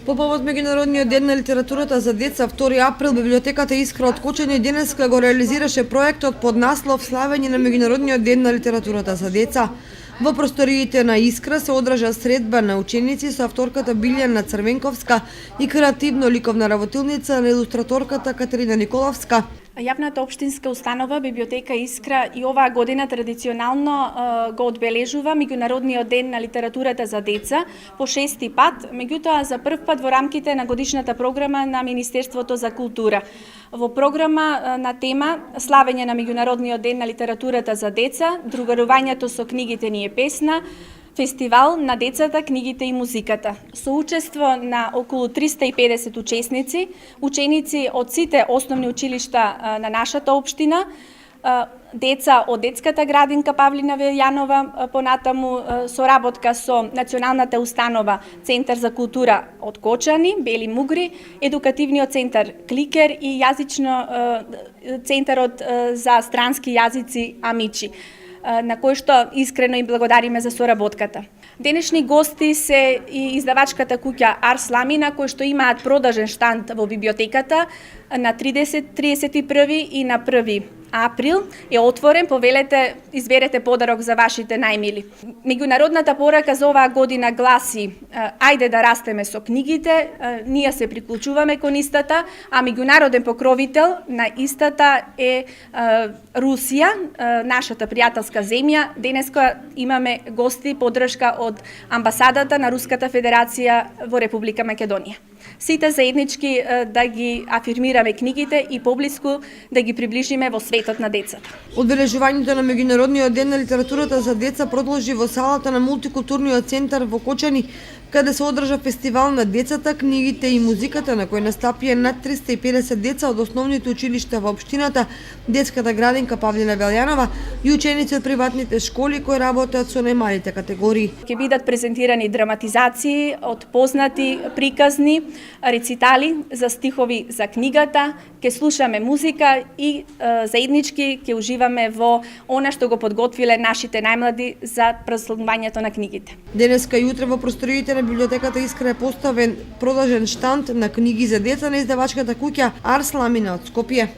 По повод Меѓународниот ден на литературата за деца 2 април библиотеката Искра од Кочани денеска го реализираше проектот под наслов Славење на Меѓународниот ден на литературата за деца. Во просториите на Искра се одржа средба на ученици со авторката Билјана Црвенковска и креативно-ликовна работилница на илустраторката Катерина Николовска. Јавната општинска установа Библиотека Искра и оваа година традиционално го одбележува Меѓународниот ден на литературата за деца по 6-ти пат, меѓутоа за прв пат во рамките на годишната програма на Министерството за култура. Во програма на тема Славење на Меѓународниот ден на литературата за деца, другарувањето со книгите ни е песна, фестивал на децата, книгите и музиката. Со учество на околу 350 ученици од сите основни училишта на нашата општина, деца од детската градинка Павлина Велјанова, понатаму соработка со Националната установа Центар за култура од Кочани, Бели Мугри, Едукативниот центар Кликер и Центарот за странски јазици Амичи, на кој што искрено им благодариме за соработката. Денешни гости се и издавачката куќа Арс Ламина, кои што имаат продажен штанд во библиотеката на 31 и на 1 април е отворен, повелете, изберете подарок за вашите најмили. Меѓународната порака за оваа година гласи: ајде да растеме со книгите, ние се приклучуваме кон истата, а меѓународен покровител на истата е Русија, нашата пријателска земја. Денеска имаме гости, поддршка од амбасадата на Руската Федерација во Република Македонија. Сите заеднички да ги афирмираме книгите и поблиску да ги приближиме во светот на децата. Одбележувањето на Меѓународниот ден на литературата за деца продолжи во салата на Мултикултурниот центар во Кочани, каде се одржа фестивал на децата, книгите и музиката, на кој настапија над 350 деца од основните училишта во општината, детската градинка Павлина Велјанова и ученици од приватните школи кои работат со најмалите категории. Ќе бидат презентирани драматизации од познати приказни, рецитали за стихови за книгата, ќе слушаме музика и заеднички ќе уживаме во она што го подготвиле нашите најмлади за празнувањето на книгите. Денеска и утре во просториите на библиотеката Искра е поставен продажен штанд на книги за деца на издавачката куќа Арс Ламина од Скопје.